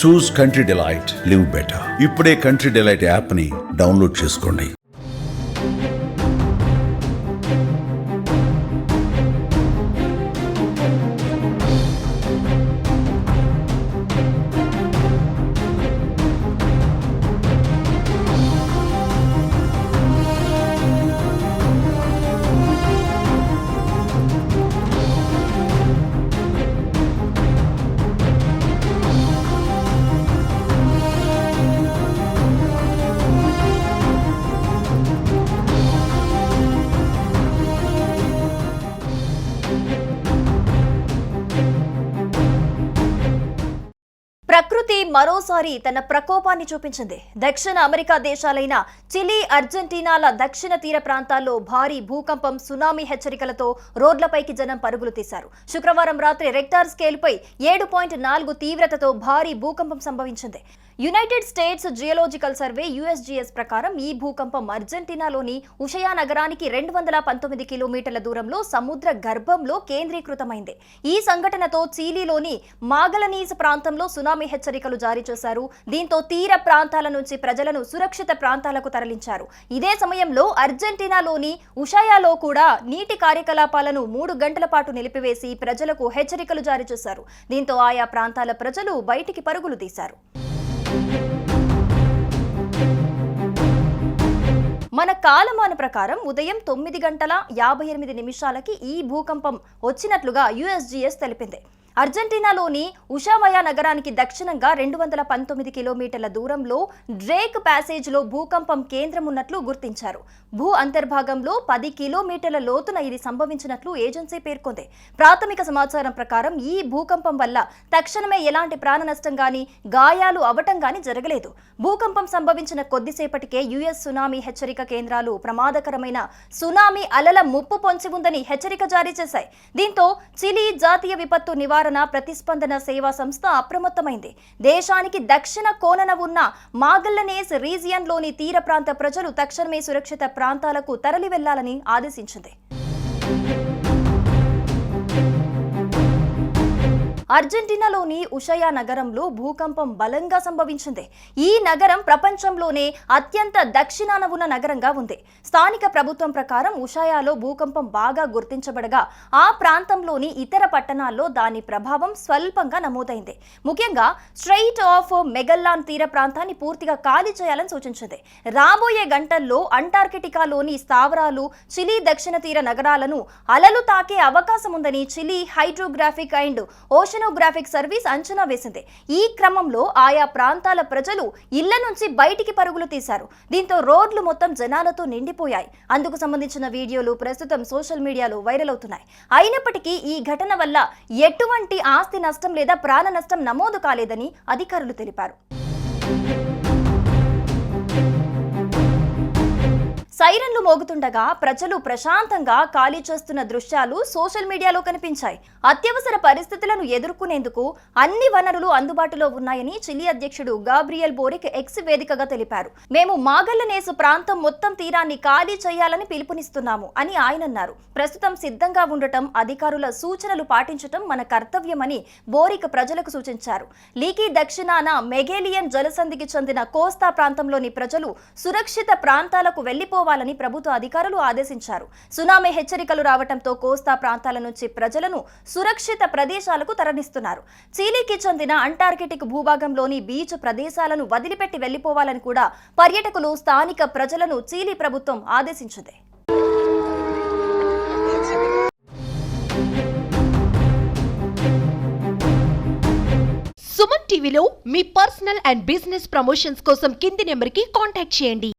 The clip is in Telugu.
చూస్ కంట్రీ డిలైట్, లివ్ బెటర్. ఇప్పుడే కంట్రీ డిలైట్ యాప్ ని డౌన్లోడ్ చేసుకోండి. ప్రకృతి మరోసారి తన ప్రకోపాన్ని చూపించింది. దక్షిణ అమెరికా దేశాలైన చిలీ, అర్జెంటీనాల దక్షిణ తీర ప్రాంతాల్లో భారీ భూకంపం, సునామీ హెచ్చరికలతో రోడ్లపైకి జనం పరుగులు తీశారు. శుక్రవారం రాత్రి రెక్టార్ స్కేల్పై 7.4 తీవ్రతతో భారీ భూకంపం సంభవించింది. United states geological survey USGS ప్రకారం ఈ భూకంపం అర్జెంటీనాలోని ఉషయా నగరానికి 219 కిలోమీటర్ల దూరంలో సముద్ర గర్భంలో కేంద్రీకృతమైంది. ఈ సంఘటనతో చిలీలోని మాగలనీస్ ప్రాంతంలో సునామీ హెచ్చరికలు జారీ చేశారు. దీంతో తీర ప్రాంతాల నుంచి ప్రజలను సురక్షిత ప్రాంతాలకు తరలించారు. ఇదే సమయంలో అర్జెంటీనాలోని ఉషయాలో కూడా నీటి కార్యకలాపాలను 3 గంటల పాటు నిలిపివేసి ప్రజలకు హెచ్చరికలు జారీ చేశారు. దీంతో ఆయా ప్రాంతాల ప్రజలు బయటికి పరుగులు తీశారు. మన కాలమాన ప్రకారం ఉదయం 9:58 ఈ భూకంపం వచ్చినట్లుగా USGS తెలిపింది. అర్జెంటీనాలోని ఉషావయా నగరానికి దక్షిణంగా 219 కిలోమీటర్ల దూరంలో డ్రేక్ ప్యాసేజ్లో భూకంపం కేంద్రం ఉన్నట్లు గుర్తించారు. భూ అంతర్భాగంలో 10 కిలోమీటర్ల లోతున ఇది సంభవించినట్లు ఏజెన్సీ పేర్కొంది. ప్రాథమిక సమాచారం ప్రకారం ఈ భూకంపం వల్ల తక్షణమే ఎలాంటి ప్రాణ నష్టం గానీ, గాయాలు అవటం గానీ జరగలేదు. భూకంపం సంభవించిన కొద్దిసేపటికే US సునామీ హెచ్చరిక కేంద్రాలు ప్రమాదకరమైన సునామీ అలల ముప్పు పొంచి ఉందని హెచ్చరిక జారీ చేశాయి. దీంతో చిలీ జాతీయ విపత్తు నివారణ ప్రతిస్పందన సేవా సంస్థ అప్రమత్తమైంది. దేశానికి దక్షిణ కోనన ఉన్న మాగల్లనేస్ రీజియన్లోని తీర ప్రాంత ప్రజలు తక్షణమే సురక్షిత ప్రాంతాలకు తరలి వెళ్లాలని ఆదేశించింది. అర్జెంటీనాలోని ఉషయా నగరంలో భూకంపం బలంగా సంభవించింది. ఈ నగరం ప్రపంచంలోనే అత్యంత దక్షిణాన ఉన్న నగరంగా ఉంది. స్థానిక ప్రభుత్వం ప్రకారం ఉషయాలో భూకంపం బాగా గుర్తించబడగా ఆ ప్రాంతంలోని ఇతర పట్టణాల్లో దాని ప్రభావం స్వల్పంగా నమోదైంది. ముఖ్యంగా స్ట్రెయిట్ ఆఫ్ మెగల్లాన్ తీర ప్రాంతాన్ని పూర్తిగా ఖాళీ చేయాలని సూచించింది. రాబోయే గంటల్లో అంటార్కిటికాలోని స్థావరాలు, చిలీ దక్షిణ తీర నగరాలను అలలు తాకే అవకాశం ఉందని Chile hydrographic and oceanographic service అంచనా వేసింది. ఈ క్రమంలో ఆయా ప్రాంతాల ప్రజలు ఇళ్ల నుంచి బయటికి పరుగులు తీశారు. దీంతో రోడ్లు మొత్తం జనాలతో నిండిపోయాయి. అందుకు సంబంధించిన వీడియోలు ప్రస్తుతం సోషల్ మీడియాలో వైరల్ అవుతున్నాయి. అయినప్పటికీ ఈ ఘటన వల్ల ఎటువంటి ఆస్తి నష్టం లేదా ప్రాణ నష్టం నమోదు కాలేదని అధికారులు తెలిపారు. సైరన్లు మోగుతుండగా ప్రజలు ప్రశాంతంగా ఖాళీ చేస్తున్న దృశ్యాలు సోషల్ మీడియాలో కనిపించాయి. అత్యవసర పరిస్థితులను ఎదుర్కొనేందుకు అన్ని వనరులు అందుబాటులో ఉన్నాయని చిలీ అధ్యక్షుడు గాబ్రియల్ బోరిక్ ఎక్స్ వేదికగా తెలిపారు. మేము మాగల్లనేస్ ప్రాంతం మొత్తం తీరాన్ని ఖాళీ చేయాలని పిలుపునిస్తున్నాము అని ఆయన అన్నారు. ప్రస్తుతం సిద్ధంగా ఉండటం, అధికారుల సూచనలు పాటించటం మన కర్తవ్యమని బోరిక్ ప్రజలకు సూచించారు. లీకీ దక్షిణాన మెగేలియన్ జలసంధికి చెందిన కోస్తా ప్రాంతంలోని ప్రజలు సురక్షిత ప్రాంతాలకు వెళ్లిపోవాలని ప్రభుత్వ అధికారులు ఆదేశించారు. సునామీ హెచ్చరికలు రావడంతో కోస్తా ప్రాంతాల నుంచి ప్రజలను సురక్షిత ప్రదేశాలకు తరలిస్తున్నారు. చిలీకి చెందిన అంటార్కిటిక్ భూభాగంలోని బీచ్ ప్రదేశాలను వదిలిపెట్టి వెళ్లిపోవాలని కూడా పర్యాటకులు, స్థానిక ప్రజలను చిలీ ప్రభుత్వం ఆదేశించింది. సుమన్ టీవీలో మీ పర్సనల్ అండ్ బిజినెస్ ప్రమోషన్స్ కోసం కింది నెంబర్కి కాంటాక్ట్ చేయండి.